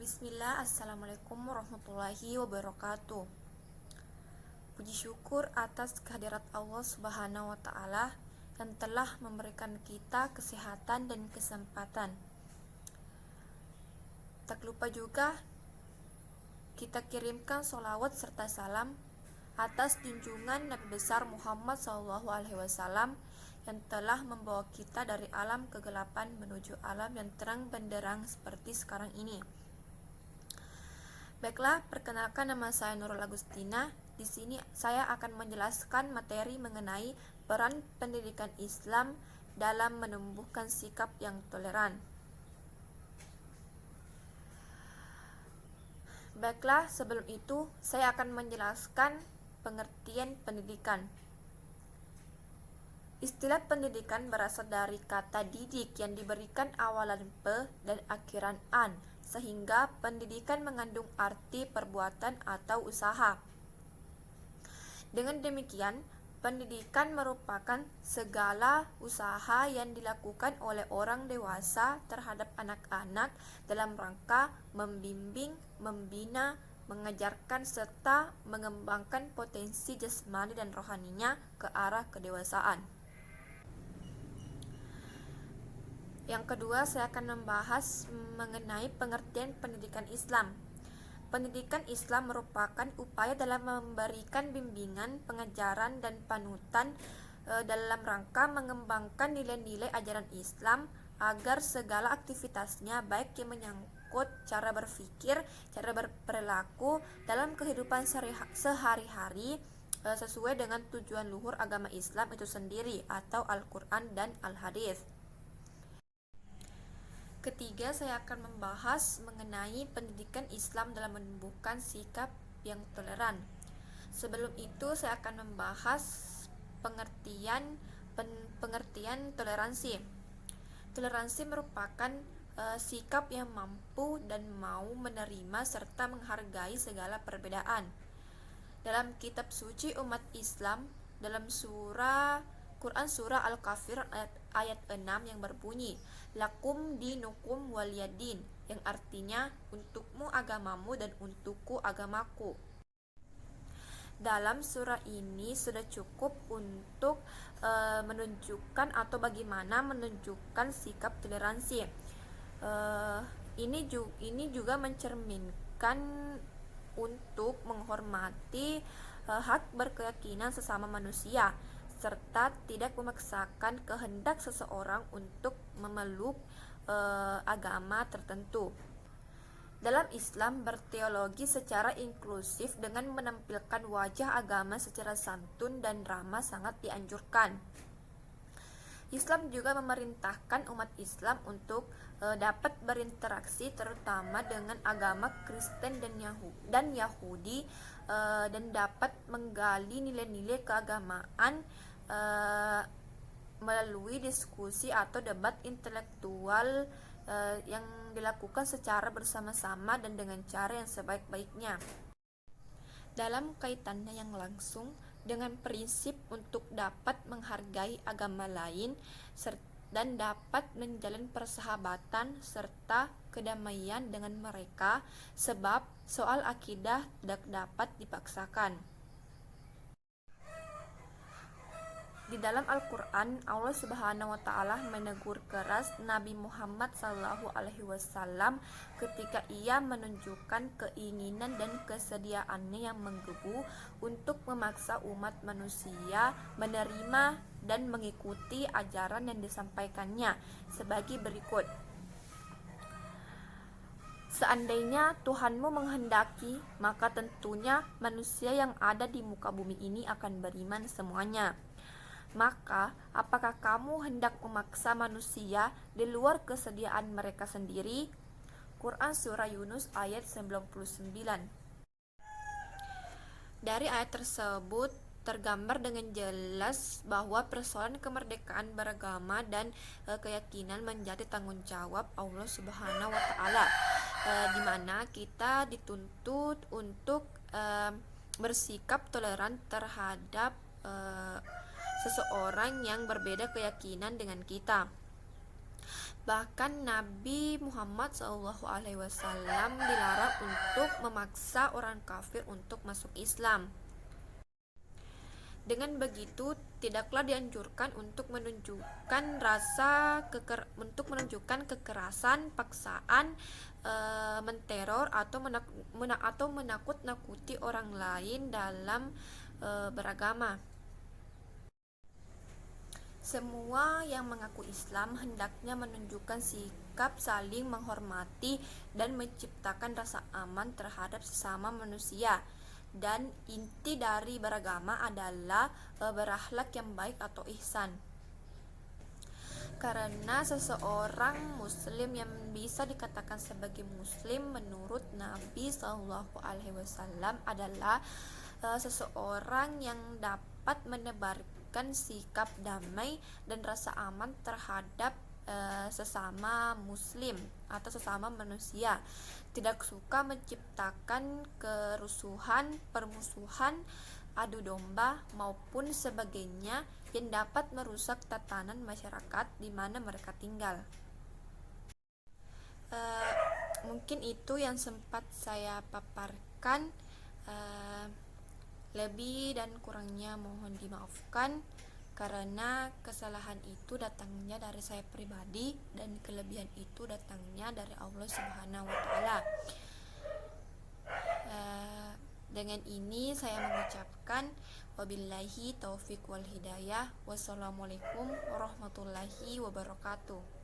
Bismillah, Assalamualaikum warahmatullahi wabarakatuh. Puji syukur atas kehadirat Allah Subhanahu wa Ta'ala yang telah memberikan kita kesehatan dan kesempatan. Tak lupa juga kita kirimkan sholawat serta salam atas junjungan Nabi besar Muhammad SAW yang telah membawa kita dari alam kegelapan menuju alam yang terang benderang seperti sekarang ini. Baiklah, perkenalkan, nama saya Nurul Agustina. Di sini saya akan menjelaskan materi mengenai peran pendidikan Islam dalam menumbuhkan sikap yang toleran. Baiklah, sebelum itu saya akan menjelaskan pengertian pendidikan. Istilah pendidikan berasal dari kata didik yang diberikan awalan pe dan akhiran an, sehingga pendidikan mengandung arti perbuatan atau usaha. Dengan demikian, pendidikan merupakan segala usaha yang dilakukan oleh orang dewasa terhadap anak-anak dalam rangka membimbing, membina, mengajarkan serta mengembangkan potensi jasmani dan rohaninya ke arah kedewasaan. Yang kedua, saya akan membahas mengenai pengertian pendidikan Islam. Pendidikan Islam merupakan upaya dalam memberikan bimbingan, pengajaran, dan panutan dalam rangka mengembangkan nilai-nilai ajaran Islam agar segala aktivitasnya, baik yang menyangkut cara berpikir, cara berperilaku dalam kehidupan sehari-hari, sesuai dengan tujuan luhur agama Islam itu sendiri atau Al-Quran dan Al-Hadis. Ketiga, saya akan membahas mengenai pendidikan Islam dalam menumbuhkan sikap yang toleran. Sebelum itu, saya akan membahas pengertian toleransi. Toleransi merupakan sikap yang mampu dan mau menerima serta menghargai segala perbedaan. Dalam kitab suci umat Islam, dalam Quran surah Al-Kafir ayat 6 yang berbunyi, Lakum dinukum waliyadin, yang artinya untukmu agamamu dan untukku agamaku. Dalam surah ini sudah cukup untuk menunjukkan atau bagaimana menunjukkan sikap toleransi. Ini juga mencerminkan untuk menghormati hak berkeyakinan sesama manusia, serta tidak memaksakan kehendak seseorang untuk memeluk agama tertentu. Dalam Islam berteologi secara inklusif dengan menampilkan wajah agama secara santun dan ramah sangat dianjurkan. Islam juga memerintahkan umat Islam untuk dapat berinteraksi terutama dengan agama Kristen dan Yahudi dan dapat menggali nilai-nilai keagamaan melalui diskusi atau debat intelektual yang dilakukan secara bersama-sama dan dengan cara yang sebaik-baiknya. Dalam kaitannya yang langsung dengan prinsip untuk dapat menghargai agama lain dan dapat menjalin persahabatan serta kedamaian dengan mereka, sebab soal akidah tidak dapat dipaksakan. Di dalam Al-Quran, Allah Subhanahu wa Ta'ala menegur keras Nabi Muhammad SAW ketika ia menunjukkan keinginan dan kesediaannya yang menggebu untuk memaksa umat manusia menerima dan mengikuti ajaran yang disampaikannya sebagai berikut. Seandainya Tuhanmu menghendaki, maka tentunya manusia yang ada di muka bumi ini akan beriman semuanya. Maka, apakah kamu hendak memaksa manusia di luar kesediaan mereka sendiri? Quran Surah Yunus ayat 99. Dari ayat tersebut tergambar dengan jelas bahwa persoalan kemerdekaan beragama dan keyakinan menjadi tanggung jawab Allah Subhanahu wa Ta'ala, di mana kita dituntut untuk bersikap toleran terhadap seseorang yang berbeda keyakinan dengan kita. Bahkan Nabi Muhammad SAW dilarang untuk memaksa orang kafir untuk masuk Islam. Dengan begitu, tidaklah dianjurkan untuk menunjukkan kekerasan, paksaan, menteror atau menakut-nakuti orang lain dalam beragama. Semua yang mengaku Islam hendaknya menunjukkan sikap saling menghormati dan menciptakan rasa aman terhadap sesama manusia. Dan inti dari beragama adalah berakhlak yang baik atau ihsan. Karena seseorang muslim yang bisa dikatakan sebagai muslim menurut Nabi SAW adalah seseorang yang dapat menebarkan sikap damai dan rasa aman terhadap sesama muslim atau sesama manusia, tidak suka menciptakan kerusuhan, permusuhan, adu domba maupun sebagainya yang dapat merusak tatanan masyarakat di mana mereka tinggal. Mungkin itu yang sempat saya paparkan. Lebih dan kurangnya mohon dimaafkan, karena kesalahan itu datangnya dari saya pribadi dan kelebihan itu datangnya dari Allah Subhanahu wa Ta'ala. Dengan ini saya mengucapkan wabillahi taufik wal hidayah. Wassalamualaikum warahmatullahi wabarakatuh.